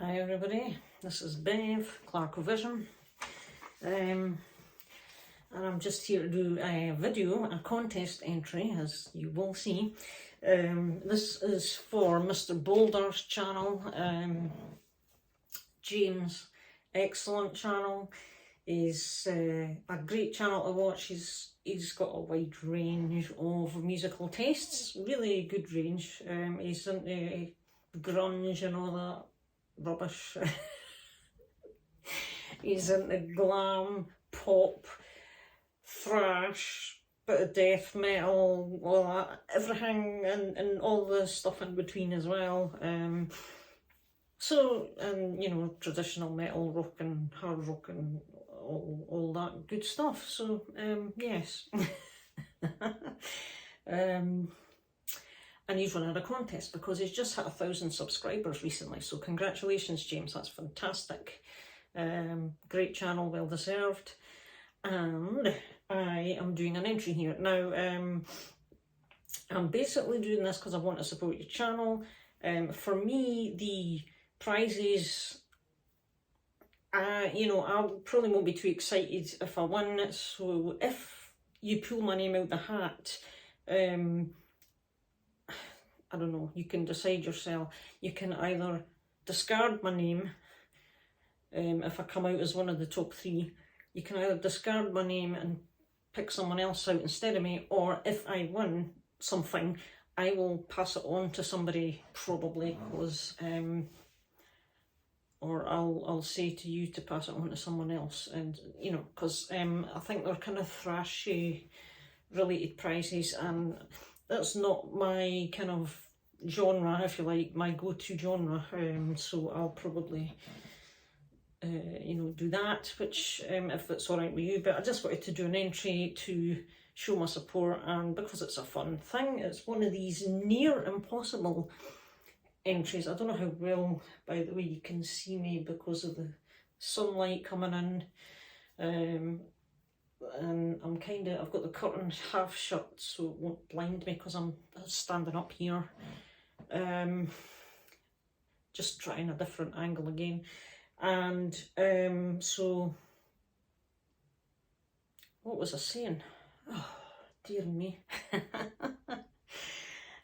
Hi everybody, this is Bev, Clarkovision, and I'm just here to do a video, a contest entry, as you will see. This is for Mr Boulder's channel. James, excellent channel. He's a great channel to watch. He's got a wide range of musical tastes, really good range. He's into grunge and all that rubbish. He's into glam, pop, thrash, bit of death metal, all that, everything, and all the stuff in between as well. You know, traditional metal, rock and hard rock and all that good stuff. So yes. And he's running a contest because he's just hit 1,000 subscribers recently. So congratulations, James, that's fantastic. Great channel, well deserved. And I am doing an entry here. Now, I'm basically doing this because I want to support your channel. For me, the prizes, you know, I probably won't be too excited if I win. So if you pull my name out the hat, I don't know, you can decide yourself. You can either discard my name, if I come out as one of the top 3, you can either discard my name and pick someone else out instead of me, or if I win something, I will pass it on to somebody probably, because, or I'll say to you to pass it on to someone else, and you know, because I think they're kind of thrashy related prizes, and that's not my kind of genre, if you like, my go-to genre. So I'll probably, you know, do that, which if it's all right with you. But I just wanted to do an entry to show my support, and because it's a fun thing, it's one of these near impossible entries. I don't know how well, by the way, you can see me because of the sunlight coming in. And I'm kind of, I've got the curtain half shut so it won't blind me because I'm standing up here. Just trying a different angle again. And so, what was I saying? Oh, dear me.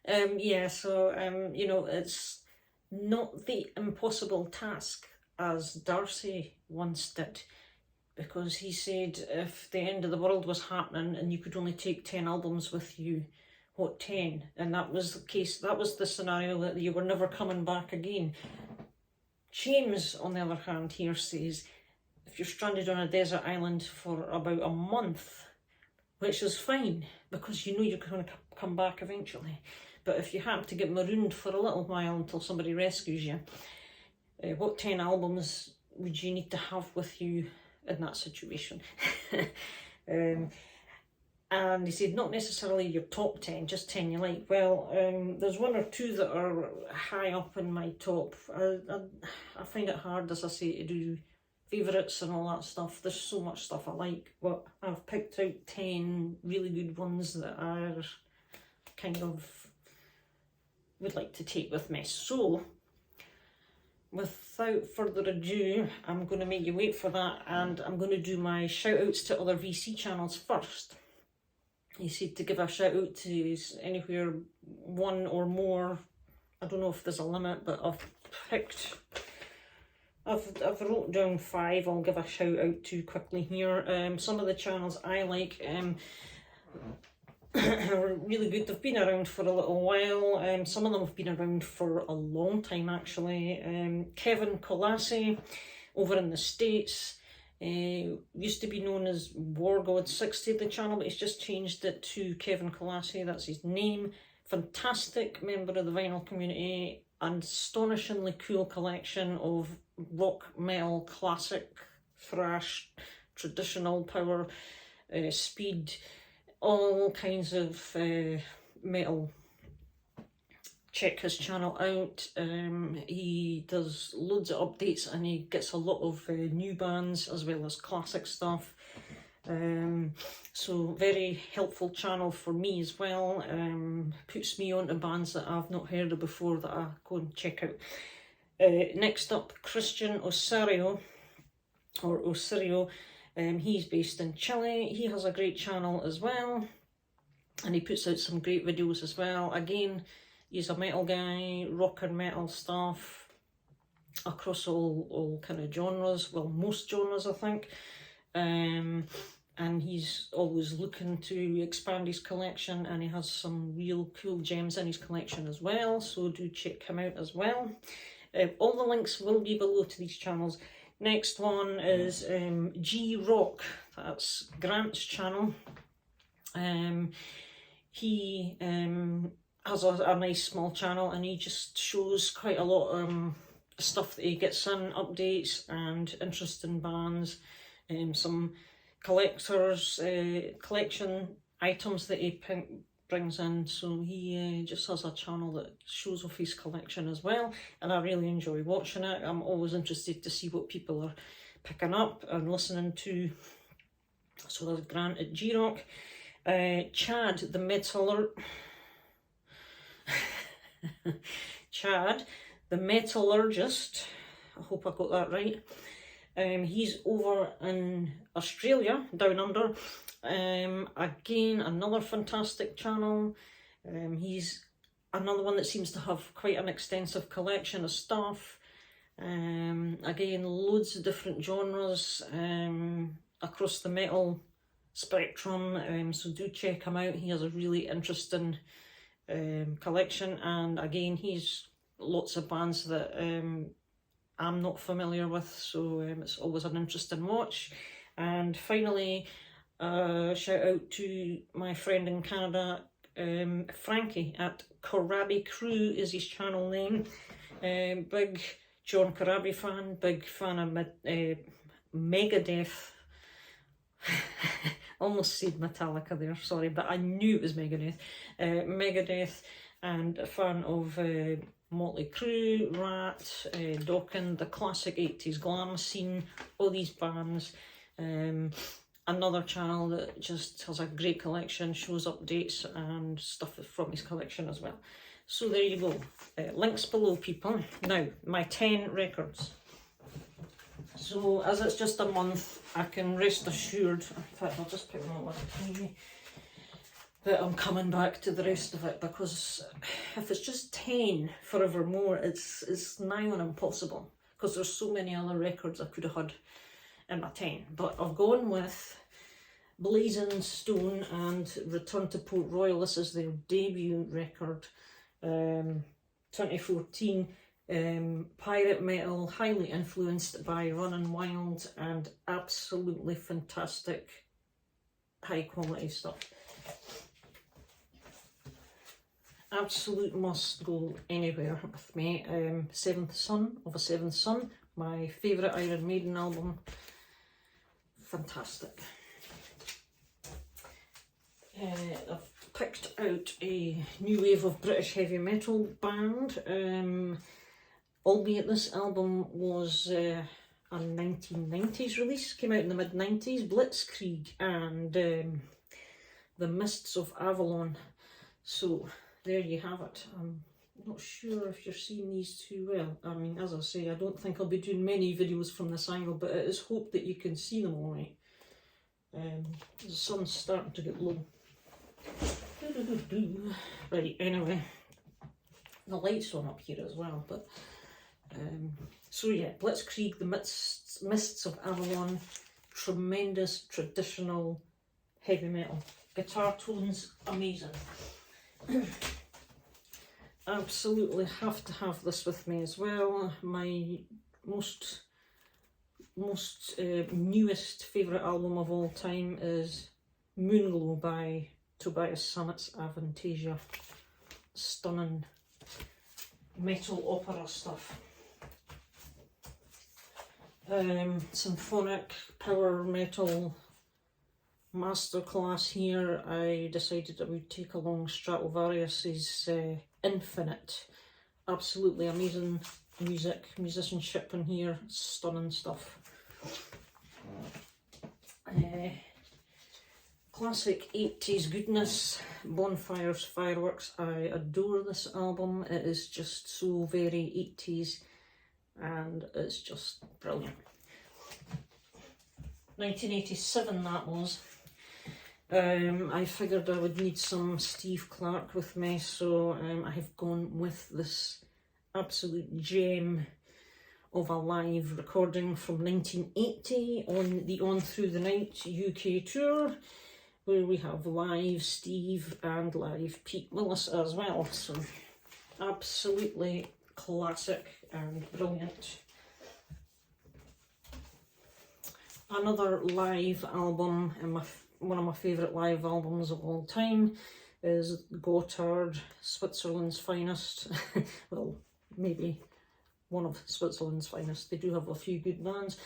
Yeah, so, you know, it's not the impossible task as Darcy once did, because he said if the end of the world was happening and you could only take 10 albums with you, what 10? And that was the case, that was the scenario that you were never coming back again. James, on the other hand, here says if you're stranded on a desert island for about a month, which is fine because you know you're going to come back eventually, but if you happen to get marooned for a little while until somebody rescues you, what 10 albums would you need to have with you in that situation? And he said not necessarily your top 10, just 10 you like. Well, there's 1 or 2 that are high up in my top. I find it hard, as I say, to do favourites and all that stuff. There's so much stuff I like, but I've picked out 10 really good ones that I kind of would like to take with me. So without further ado, I'm going to make you wait for that, and I'm going to do my shout outs to other VC channels first. He said to give a shout out to anywhere 1 or more. I don't know if there's a limit, but I've wrote down 5 I'll give a shout out to quickly here. Some of the channels I like are really good. They've been around for a little while. Some of them have been around for a long time actually. Kevin Colassi over in the States, used to be known as WarGod60, the channel, but he's just changed it to Kevin Colassi, that's his name. Fantastic member of the vinyl community, and astonishingly cool collection of rock, metal, classic, thrash, traditional, power, speed, all kinds of metal. Check his channel out. He does loads of updates and he gets a lot of new bands as well as classic stuff. So very helpful channel for me as well. Puts me onto bands that I've not heard of before that I go and check out. Next up, Christian Oserio, or Oserio. He's based in Chile. He has a great channel as well, and he puts out some great videos as well. Again, he's a metal guy, rock and metal stuff across all kind of genres, well, most genres I think. And he's always looking to expand his collection, and he has some real cool gems in his collection as well, so do check him out as well. All the links will be below to these channels. Next one is G-Rock, that's Grant's channel. He has a nice small channel, and he just shows quite a lot of stuff that he gets in, updates and interesting bands, some collectors, collection items that he brings in. So he just has a channel that shows off his collection as well, and I really enjoy watching it. I'm always interested to see what people are picking up and listening to. So there's Grant at G-Rock. Chad the Metallurgist, Chad the Metallurgist, I hope I got that right. He's over in Australia, down under. Again, another fantastic channel. He's another one that seems to have quite an extensive collection of stuff. Again, loads of different genres across the metal spectrum, so do check him out. He has a really interesting collection, and again, he's lots of bands that I'm not familiar with, so it's always an interesting watch. And finally, shout out to my friend in Canada, Frankie at Corabi Crew is his channel name. Big John Corabi fan, big fan of Megadeth. Almost said Metallica there, sorry, but I knew it was Megadeth. Megadeth, and a fan of Motley Crue, Rat, Dokken, the classic 80s glam scene, all these bands. Another channel that just has a great collection, shows updates and stuff from his collection as well. So there you go. Links below, people. Now, my 10 records. So as it's just a month, I can rest assured, in fact I'll just put them on TV, that I'm coming back to the rest of it, because if it's just 10 forevermore, it's nigh on impossible, because there's so many other records I could have had in my 10. But I've gone with Blazing Stone and Return to Port Royal. This is their debut record, 2014. Pirate metal, highly influenced by Running Wild, and absolutely fantastic high quality stuff. Absolute must go anywhere with me. Seventh Son of a Seventh Son, my favourite Iron Maiden album. Fantastic. I've picked out a new wave of British heavy metal band. Albeit this album was a 1990s release, came out in the mid-90s, Blitzkrieg and The Mists of Avalon. So there you have it. I'm not sure if you're seeing these too well. I mean, as I say, I don't think I'll be doing many videos from this angle, but it is hoped that you can see them all right. The sun's starting to get low. Right, anyway, the light's on up here as well, but so yeah, Blitzkrieg, The Mists of Avalon, tremendous traditional heavy metal. Guitar tones, amazing. Absolutely have to have this with me as well. My most newest favourite album of all time is Moonglow by Tobias Sammet's Avantasia. Stunning metal opera stuff. Symphonic power metal masterclass here. I decided I would take along Stratovarius's Infinite. Absolutely amazing musicianship in here, stunning stuff. Classic 80s goodness, Bonfires Fireworks. I adore this album. It is just so very 80s and it's just brilliant. 1987 that was. I figured I would need some Steve Clark with me, so I have gone with this absolute gem of a live recording from 1980 on the On Through the Night UK tour, where we have live Steve and live Pete Willis as well. So absolutely classic and brilliant. Another live album, and one of my favourite live albums of all time, is Gotthard, Switzerland's Finest. Well, maybe one of Switzerland's finest. They do have a few good bands.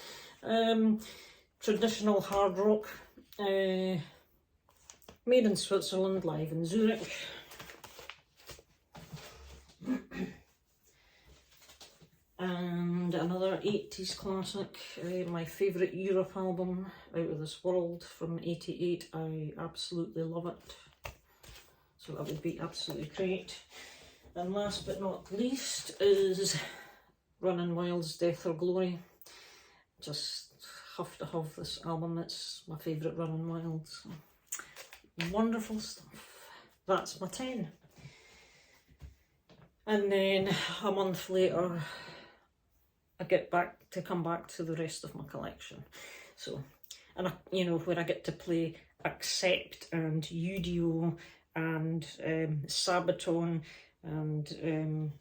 Traditional hard rock, made in Switzerland, live in Zurich. And another 80s classic, my favourite Europe album, Out of This World from 88. I absolutely love it. So that would be absolutely great. And last but not least is Running Wild's Death or Glory. Just have to have this album. It's my favourite Running Wild. So wonderful stuff. That's my 10. And then a month later, I get to come back to the rest of my collection. So, and you know, where I get to play Accept and Udio and Sabaton and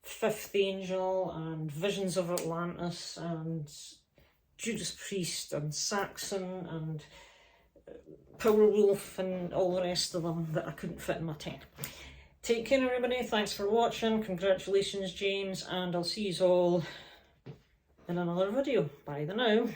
Fifth Angel and Visions of Atlantis and Judas Priest and Saxon and Powerwolf and all the rest of them that I couldn't fit in my 10. Take care everybody, thanks for watching, congratulations James, and I'll see you all in another video. Bye the now.